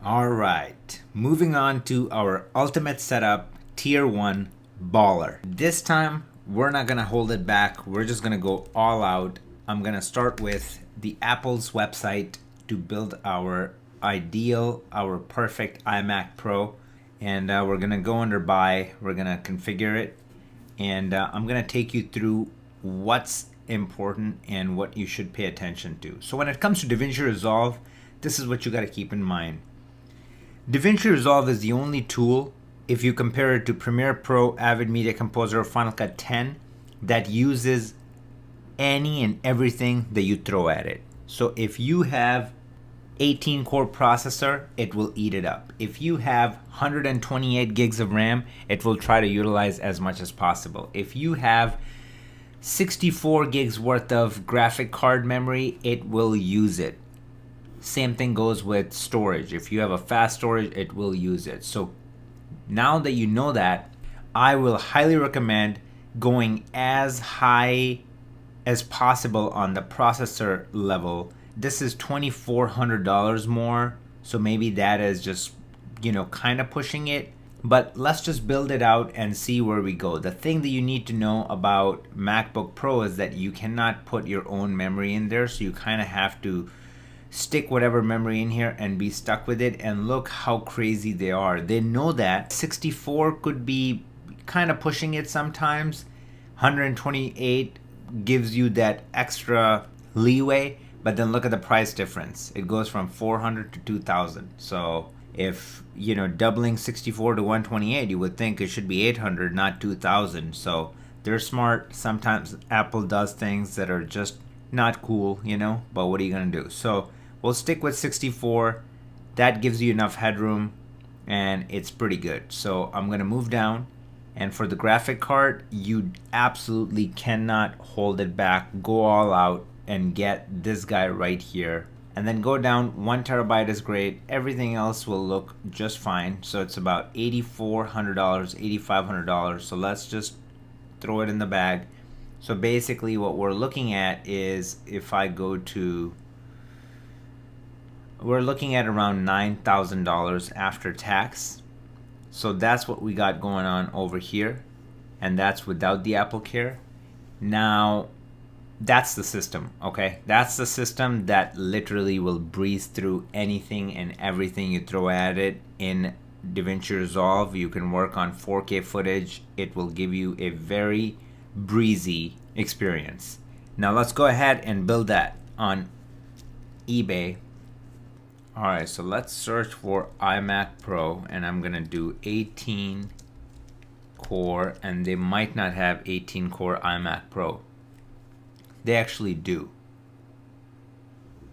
All right, moving on to our ultimate setup, tier 1 baller. This time, we're not gonna hold it back. We're just gonna go all out. I'm gonna start with the Apple's website to build our ideal, our perfect iMac Pro. And we're gonna go under buy, we're gonna configure it, and I'm gonna take you through what's important and what you should pay attention to. So when it comes to DaVinci Resolve, this is what you gotta keep in mind. DaVinci Resolve is the only tool, if you compare it to Premiere Pro, Avid Media Composer, or Final Cut 10, that uses any and everything that you throw at it. So if you have 18 core processor, it will eat it up. If you have 128 gigs of RAM, it will try to utilize as much as possible. If you have 64 gigs worth of graphic card memory, it will use it. Same thing goes with storage. If you have a fast storage, it will use it. So now that you know that, I will highly recommend going as high as possible on the processor level. This is $2,400 more, so maybe that is just, kind of pushing it. But let's just build it out and see where we go. The thing that you need to know about MacBook Pro is that you cannot put your own memory in there, so you kind of have to stick whatever memory in here and be stuck with it. And look how crazy they are. They know that 64 could be kind of pushing it sometimes. 128 gives you that extra leeway, but then look at the price difference. It goes from 400 to 2,000. So if doubling 64 to 128, you would think it should be 800, not 2,000. So they're smart. Sometimes Apple does things that are just not cool, but what are you gonna do? So we'll stick with 64. That gives you enough headroom and it's pretty good. So I'm gonna move down, and for the graphic card, you absolutely cannot hold it back. Go all out and get this guy right here, and then go down. 1 terabyte is great. Everything else will look just fine. So it's about $8,400, $8,500. So let's just throw it in the bag. So basically what we're looking at is, if I go to, we're looking at around $9,000 after tax. So that's what we got going on over here, and that's without the Apple Care. Now, that's the system, okay? That's the system that literally will breeze through anything and everything you throw at it. In DaVinci Resolve, you can work on 4K footage. It will give you a very breezy experience. Now let's go ahead and build that on eBay. Alright, so let's search for iMac Pro, and I'm gonna do 18 core, and they might not have 18 core iMac Pro. They actually do.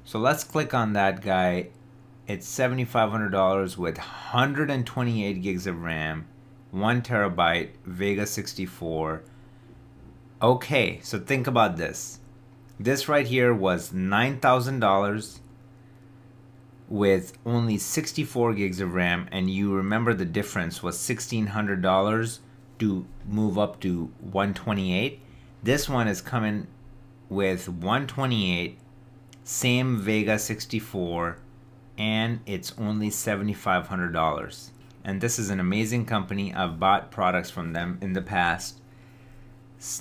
So let's click on that guy. It's $7,500 with 128 gigs of RAM, 1 terabyte, Vega 64. Okay, so think about this. This right here was $9,000 with only 64 gigs of RAM, and you remember the difference was $1,600 to move up to 128. This one is coming with 128, same Vega 64, and it's only $7,500. And this is an amazing company. I've bought products from them in the past.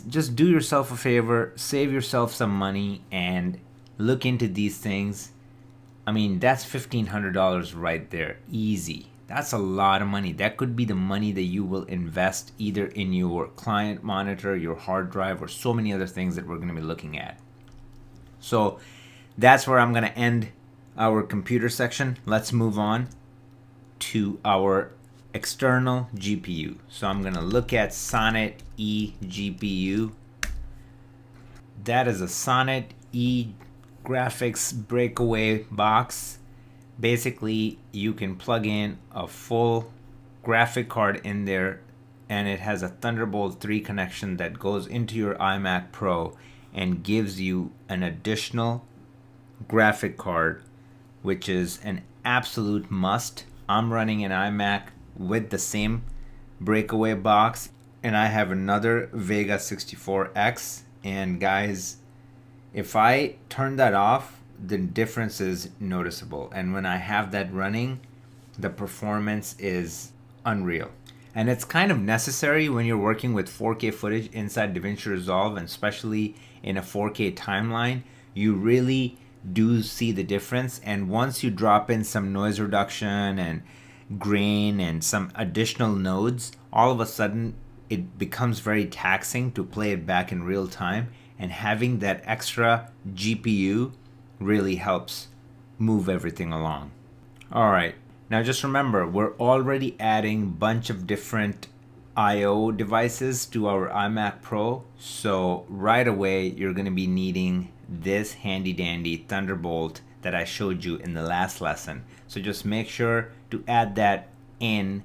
Just do yourself a favor, save yourself some money, and look into these things. I mean, that's $1,500 right there, easy. That's a lot of money. That could be the money that you will invest either in your client monitor, your hard drive, or so many other things that we're going to be looking at. So that's where I'm going to end our computer section. Let's move on to our external GPU. So I'm going to look at Sonnet E GPU. That is a Sonnet E graphics breakaway box. Basically, you can plug in a full graphic card in there, and it has a Thunderbolt 3 connection that goes into your iMac Pro and gives you an additional graphic card, which is an absolute must. I'm running an iMac with the same breakaway box, and I have another Vega 64X, and guys, if I turn that off, the difference is noticeable. And when I have that running, The performance is unreal. And it's kind of necessary when you're working with 4K footage inside DaVinci Resolve, and especially in a 4K timeline. You really do see the difference. And once you drop in some noise reduction and grain and some additional nodes, all of a sudden it becomes very taxing to play it back in real time. And having that extra GPU really helps move everything along. All right. Now just remember, we're already adding a bunch of different I/O devices to our iMac Pro. So right away, you're going to be needing this handy dandy Thunderbolt that I showed you in the last lesson. So just make sure to add that in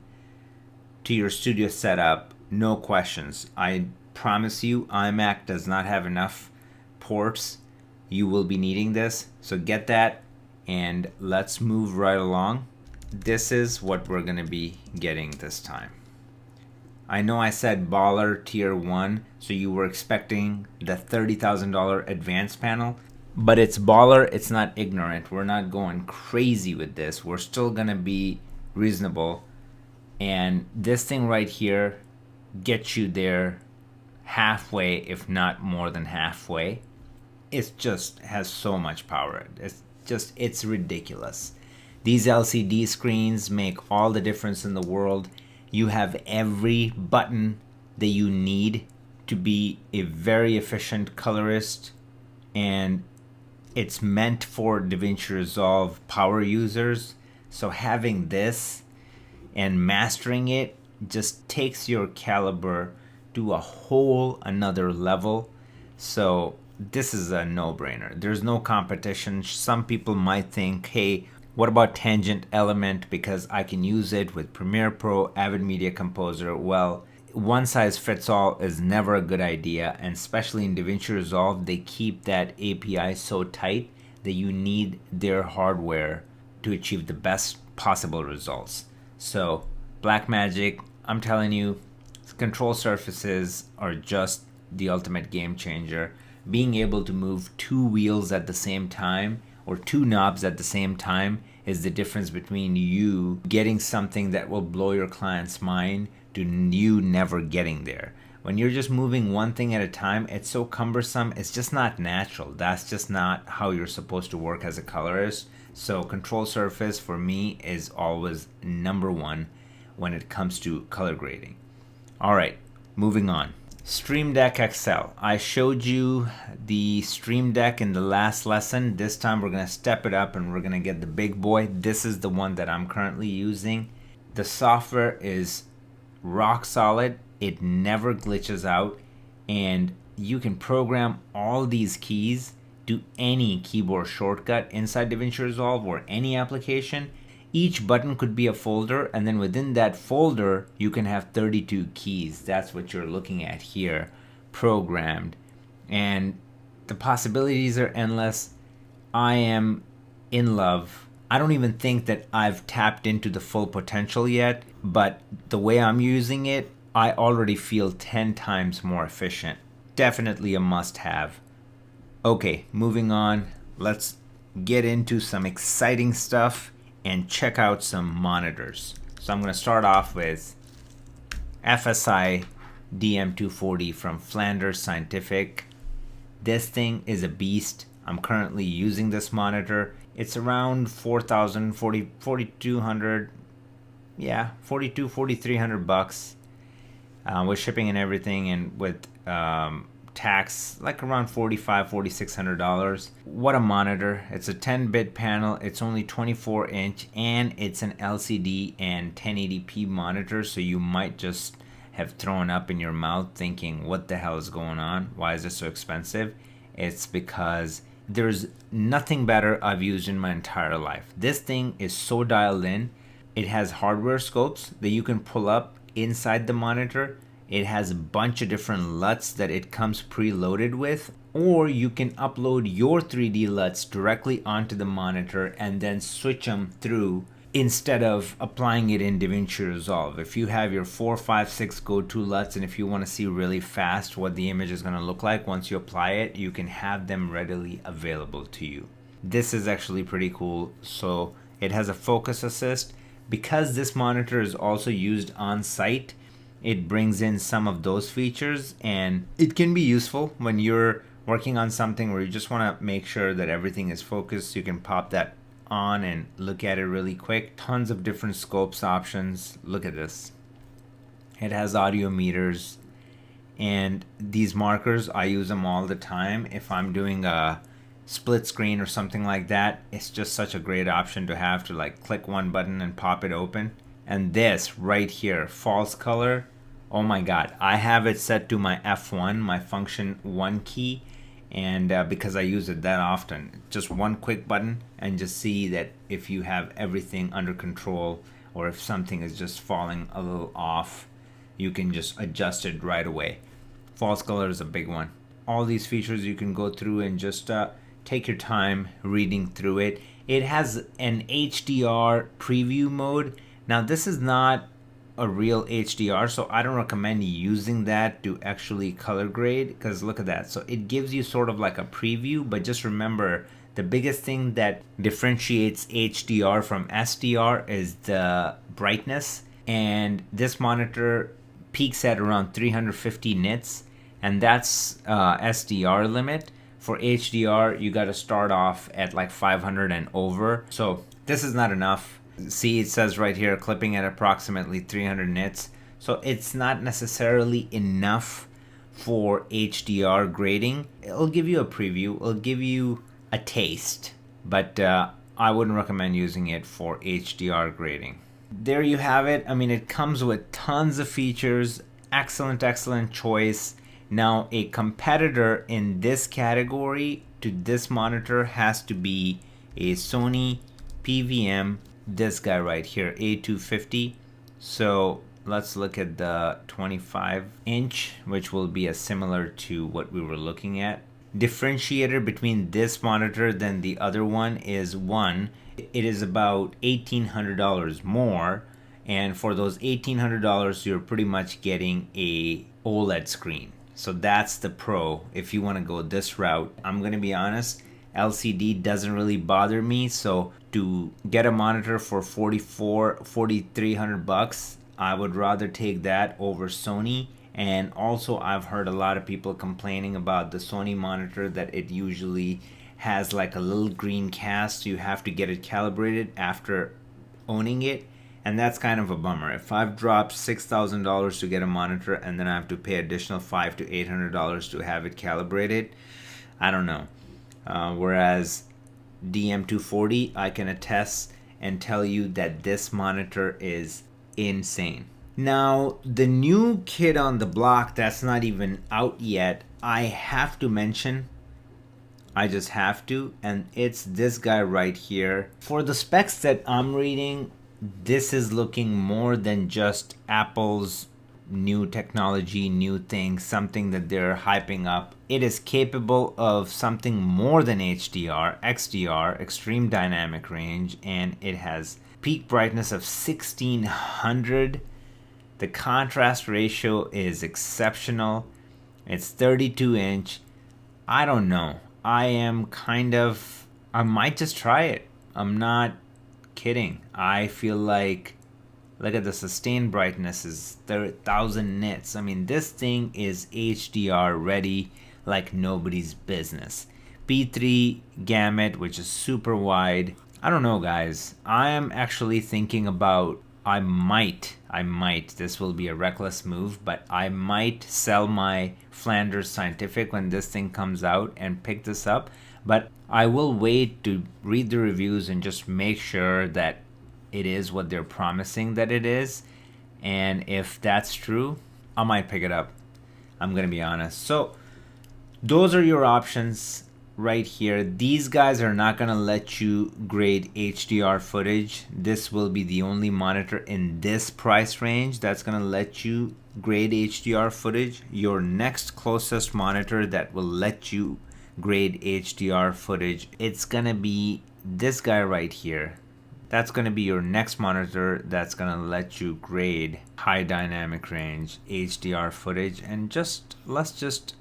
to your studio setup. No questions. I promise you, iMac does not have enough ports. You will be needing this. So get that, and let's move right along. This is what we're going to be getting this time. I know I said baller tier 1, so you were expecting the $30,000 advanced panel, but it's baller, it's not ignorant. We're not going crazy with this. We're still going to be reasonable. And this thing right here gets you there halfway, if not more than halfway. It just has so much power. It's ridiculous. These LCD screens make all the difference in the world. You have every button that you need to be a very efficient colorist, and it's meant for DaVinci Resolve power users. So having this and mastering it just takes your caliber to a whole another level. So this is a no-brainer. There's no competition. Some people might think, hey, what about Tangent Element, because I can use it with Premiere Pro, Avid Media Composer? Well, one size fits all is never a good idea, and especially in DaVinci Resolve, they keep that API so tight that you need their hardware to achieve the best possible results. So Blackmagic, I'm telling you, control surfaces are just the ultimate game changer. Being able to move two wheels at the same time, or two knobs at the same time, is the difference between you getting something that will blow your client's mind to you never getting there. When you're just moving one thing at a time, it's so cumbersome. It's just not natural. That's just not how you're supposed to work as a colorist. So control surface for me is always number one when it comes to color grading. All right, moving on. Stream Deck XL. I showed you the Stream Deck in the last lesson. This time we're going to step it up and we're going to get the big boy. This is the one that I'm currently using. The software is rock solid. It never glitches out, and you can program all these keys to any keyboard shortcut inside DaVinci Resolve or any application. Each button could be a folder, and then within that folder you can have 32 keys. That's what you're looking at here, programmed, and the possibilities are endless. I am in love. I don't even think that I've tapped into the full potential yet, but the way I'm using it, I already feel 10 times more efficient. Definitely a must-have. Okay, moving on. Let's get into some exciting stuff and check out some monitors. So I'm going to start off with FSI DM240 from Flanders Scientific. This thing is a beast. I'm currently using this monitor. It's around $4,000, $4,200, yeah, $4,300 with shipping and everything, and with tax like around $4,500, $4,600. What a monitor. It's a 10-bit panel. It's only 24-inch, and it's an LCD and 1080p monitor, so you might just have thrown up in your mouth thinking, what the hell is going on? Why is this so expensive? It's because there's nothing better I've used in my entire life. This thing is so dialed in. It has hardware scopes that you can pull up inside the monitor. It has a bunch of different LUTs that it comes preloaded with, or you can upload your 3D LUTs directly onto the monitor and then switch them through instead of applying it in DaVinci Resolve. If you have your 4, 5, 6 go-to LUTs, and if you want to see really fast what the image is going to look like once you apply it, you can have them readily available to you. This is actually pretty cool. So it has a focus assist, because this monitor is also used on site, it brings in some of those features, and it can be useful when you're working on something where you just want to make sure that everything is focused. You can pop that on and look at it really quick. Tons of different scopes options. Look at this. It has audio meters, and these markers, I use them all the time. If I'm doing a split screen or something like that, it's just such a great option to have, to like click one button and pop it open. And this right here, false color, oh my god, I have it set to my F1, my function 1 key, and because I use it that often, just one quick button and just see that if you have everything under control, or if something is just falling a little off, you can just adjust it right away. False color is a big one. All these features you can go through and just take your time reading through it. It has an HDR preview mode. Now this is not a real HDR, so I don't recommend using that to actually color grade, because look at that. So it gives you sort of like a preview, but just remember, the biggest thing that differentiates HDR from SDR is the brightness, and this monitor peaks at around 350 nits, and that's SDR limit. For HDR, you got to start off at like 500 and over. So this is not enough. See, it says right here, clipping at approximately 300 nits. So it's not necessarily enough for HDR grading. It'll give you a preview. It'll give you a taste. But I wouldn't recommend using it for HDR grading. There you have it. I mean, it comes with tons of features. Excellent choice. Now, a competitor in this category to this monitor has to be a Sony PVM, this guy right here, A250. So let's look at the 25-inch, which will be similar to what we were looking at. Differentiator between this monitor than the other one is, one, it is about $1,800 more, and for those $1,800 you're pretty much getting a OLED screen. So that's the pro if you want to go this route. I'm gonna be honest, LCD doesn't really bother me, so to get a monitor for $4,300, I would rather take that over Sony. And also, I've heard a lot of people complaining about the Sony monitor, that it usually has like a little green cast. You have to get it calibrated after owning it, and that's kind of a bummer. If I've dropped $6,000 to get a monitor and then I have to pay additional $500 to $800 to have it calibrated, I don't know. Whereas DM240, I can attest and tell you that this monitor is insane. Now, the new kid on the block that's not even out yet, I have to mention. I just have to, and it's this guy right here. For the specs that I'm reading, this is looking more than just Apple's new technology, new thing, something that they're hyping up. It is capable of something more than HDR, XDR, extreme dynamic range, and it has peak brightness of 1600. The contrast ratio is exceptional. It's 32-inch. I don't know. I might just try it. I'm not kidding. I feel like, look at the sustained brightness is 1000 nits. I mean, this thing is HDR ready like nobody's business. P3 gamut, which is super wide. I don't know, guys. I am actually thinking about, I might, this will be a reckless move, but I might sell my Flanders Scientific when this thing comes out and pick this up. But I will wait to read the reviews and just make sure that it is what they're promising that it is. And if that's true, I might pick it up. I'm going to be honest. So those are your options right here. These guys are not going to let you grade HDR footage. This will be the only monitor in this price range that's going to let you grade HDR footage. Your next closest monitor that will let you grade HDR footage, it's going to be this guy right here. That's going to be your next monitor that's going to let you grade high dynamic range HDR footage. And let's just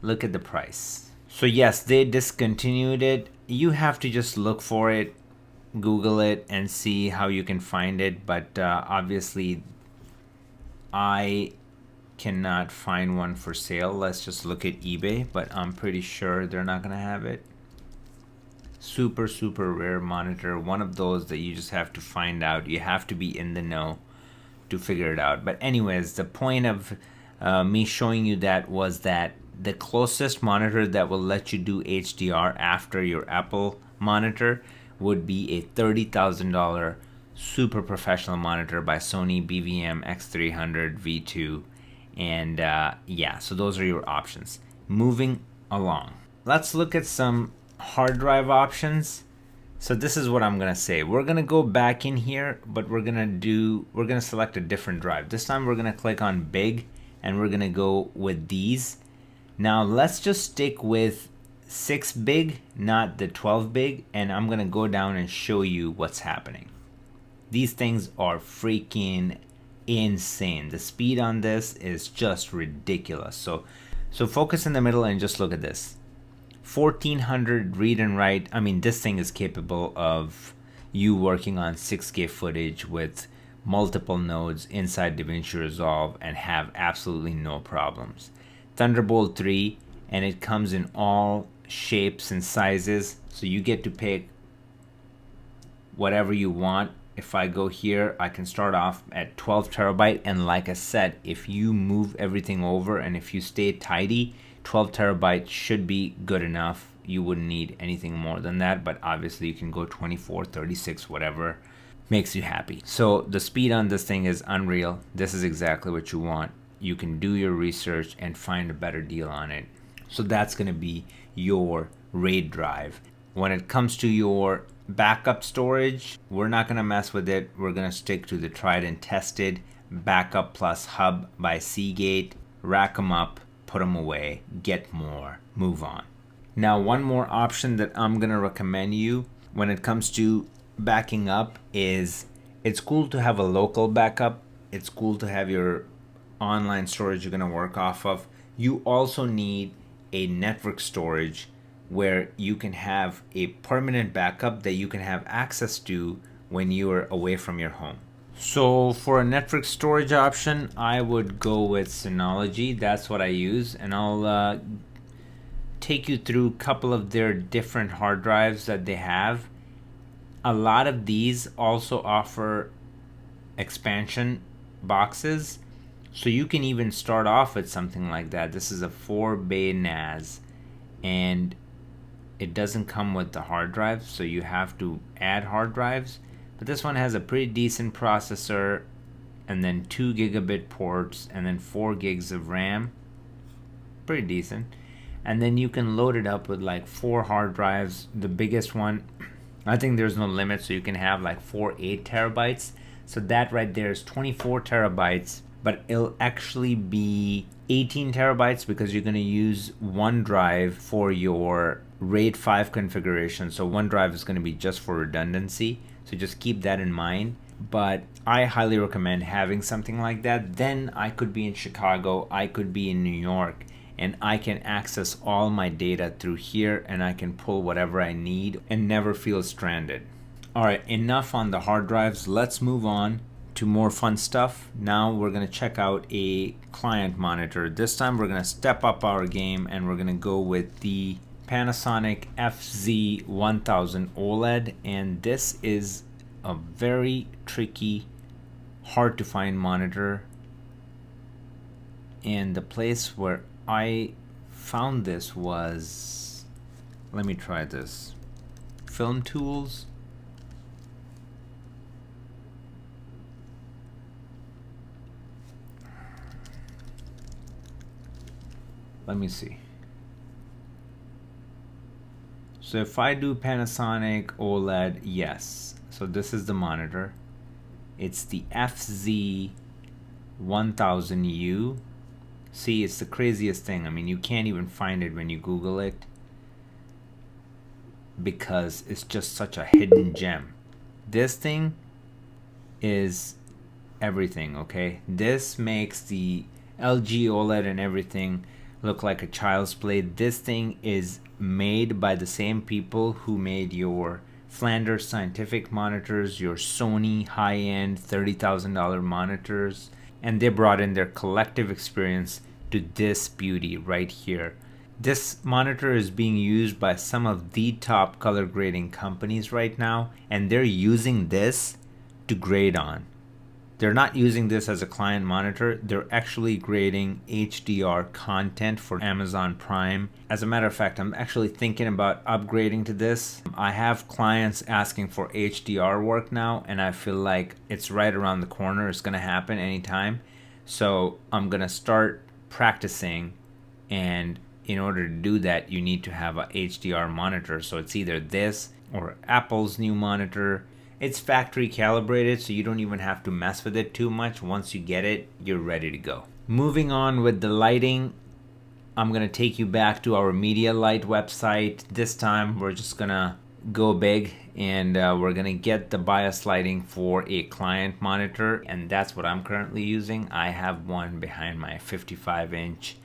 look at the price. So yes, they discontinued it. You have to just look for it. Google it and see how you can find it, but obviously I cannot find one for sale. Let's just look at eBay, but I'm pretty sure they're not gonna have it. Super rare monitor, one of those that you just have to find out. You have to be in the know to figure it out. But anyways, the point of me showing you that was that the closest monitor that will let you do HDR after your Apple monitor would be a $30,000 super professional monitor by Sony BVM X300 V2. And yeah, so those are your options. Moving along, let's look at some hard drive options. So this is what I'm gonna say. We're gonna go back in here, but we're gonna select a different drive. This time we're gonna click on big and we're gonna go with these. Now let's just stick with 6 big, not the 12 big, and I'm gonna go down and show you what's happening. These things are freaking insane. The speed on this is just ridiculous. So focus in the middle and just look at this. 1400 read and write. I mean, this thing is capable of you working on 6K footage with multiple nodes inside DaVinci Resolve and have absolutely no problems. Thunderbolt 3, and it comes in all shapes and sizes, so you get to pick whatever you want. If I go here, I can start off at 12 terabyte, and like I said, if you move everything over and if you stay tidy, 12 terabytes should be good enough. You wouldn't need anything more than that, but obviously you can go 24, 36, whatever makes you happy. So the speed on this thing is unreal. This is exactly what you want. You can do your research and find a better deal on it. So that's going to be your RAID drive. When it comes to your backup storage, we're not going to mess with it. We're going to stick to the tried and tested Backup Plus Hub by Seagate. Rack them up, put them away, get more, move on. Now, one more option that I'm going to recommend you when it comes to backing up is it's cool to have a local backup. It's cool to have your online storage you're going to work off of. You also need a network storage where you can have a permanent backup that you can have access to when you are away from your home. So for a network storage option, I would go with Synology. That's what I use, and I'll take you through a couple of their different hard drives that they have. A lot of these also offer expansion boxes, so you can even start off with something like that. This is a 4-bay NAS, and it doesn't come with the hard drive, so you have to add hard drives. But this one has a pretty decent processor, and then 2 gigabit ports, and then 4 gigs of RAM. Pretty decent. And then you can load it up with like 4 hard drives. The biggest one, I think there's no limit, so you can have like 4 8 terabytes. So that right there is 24 terabytes, but it'll actually be 18 terabytes because you're going to use one drive for your RAID 5 configuration. So one drive is going to be just for redundancy. So just keep that in mind. But I highly recommend having something like that. Then I could be in Chicago, I could be in New York, and I can access all my data through here, and I can pull whatever I need and never feel stranded. All right, enough on the hard drives. Let's move on to more fun stuff. Now we're going to check out a client monitor. This time we're going to step up our game, and we're going to go with the Panasonic FZ1000 OLED, and this is a very tricky, hard to find monitor. And the place where I found this was, let me try this, Film Tools. Let me see. So if I do Panasonic OLED, yes. So this is the monitor. It's the FZ1000U. See, it's the craziest thing. I mean, you can't even find it when you Google it because it's just such a hidden gem. This thing is everything, okay? This makes the LG OLED and everything look like a child's play. This thing is made by the same people who made your Flanders Scientific monitors, your Sony high-end $30,000 monitors, and they brought in their collective experience to this beauty right here. This monitor is being used by some of the top color grading companies right now, and they're using this to grade on. They're not using this as a client monitor. They're actually grading HDR content for Amazon Prime. As a matter of fact, I'm actually thinking about upgrading to this. I have clients asking for HDR work now, and I feel like it's right around the corner. It's going to happen anytime. So I'm going to start practicing, and in order to do that, you need to have a HDR monitor. So it's either this or Apple's new monitor. It's factory calibrated, so you don't even have to mess with it too much. Once you get it, you're ready to go. Moving on with the lighting, I'm gonna take you back to our Medialight website. This time we're just gonna go big, and we're gonna get the bias lighting for a client monitor, and that's what I'm currently using. I have one behind my 55-inch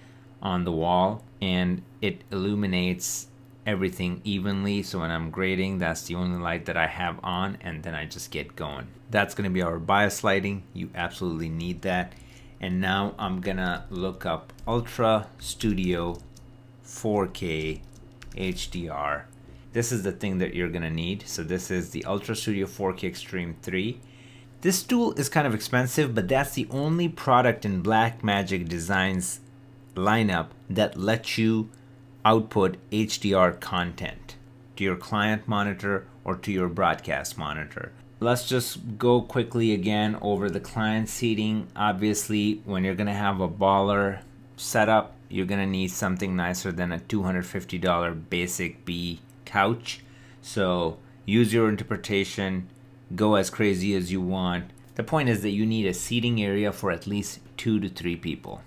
on the wall, and it illuminates everything evenly. So when I'm grading, that's the only light that I have on, and then I just get going. That's going to be our bias lighting. You absolutely need that. And now I'm gonna look up Ultra Studio 4K HDR. This is the thing that you're gonna need. So this is the Ultra Studio 4K Extreme 3. This tool is kind of expensive, but that's the only product in Blackmagic Designs lineup that lets you output HDR content to your client monitor or to your broadcast monitor. Let's just go quickly again over the client seating. Obviously, when you're gonna have a baller setup, you're gonna need something nicer than a $250 basic B couch. So use your interpretation, go as crazy as you want. The point is that you need a seating area for at least 2 to 3 people.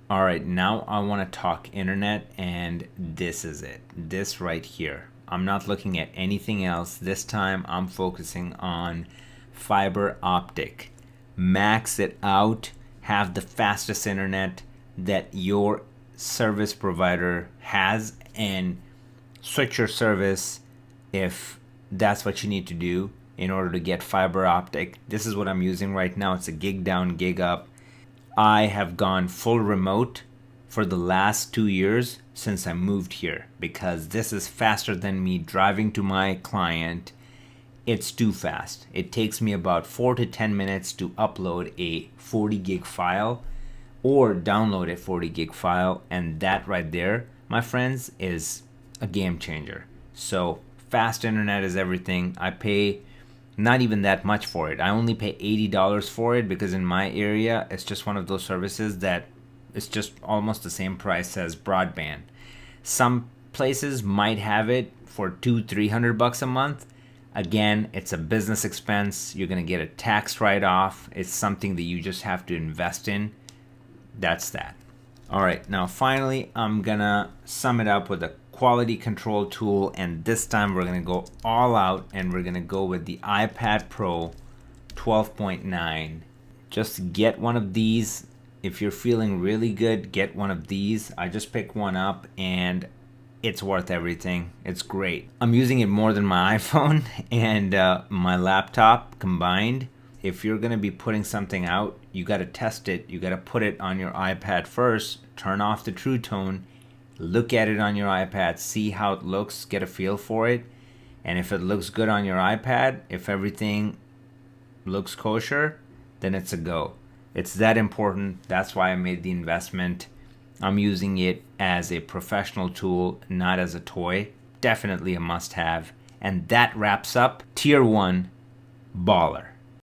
All right, now I want to talk internet, and this is it. This right here. I'm not looking at anything else. This time I'm focusing on fiber optic. Max it out. Have the fastest internet that your service provider has, and switch your service if that's what you need to do in order to get fiber optic. This is what I'm using right now. It's a gig down, gig up. I have gone full remote for the last 2 years since I moved here, because this is faster than me driving to my client. It's too fast. It takes me about 4 to 10 minutes to upload a 40 gig file or download a 40 gig file, and that right there, my friends, is a game changer. So fast internet is everything. I pay not even that much for it. I only pay $80 for it because in my area, it's just one of those services that it's just almost the same price as broadband. Some places might have it for $200-300 a month. Again, it's a business expense. You're gonna get a tax write-off. It's something that you just have to invest in. That's that. All right, now finally, I'm gonna sum it up with a quality control tool, and this time we're gonna go all out, and we're gonna go with the iPad Pro 12.9. Just get one of these. If you're feeling really good, get one of these. I just picked one up, and it's worth everything. It's great. I'm using it more than my iPhone and my laptop combined. If you're gonna be putting something out, you gotta test it. You gotta put it on your iPad first, turn off the True Tone, look at it on your iPad, see how it looks, get a feel for it. And if it looks good on your iPad, if everything looks kosher, then it's a go. It's that important. That's why I made the investment. I'm using it as a professional tool, not as a toy. Definitely a must-have. And that wraps up Tier 1 Baller.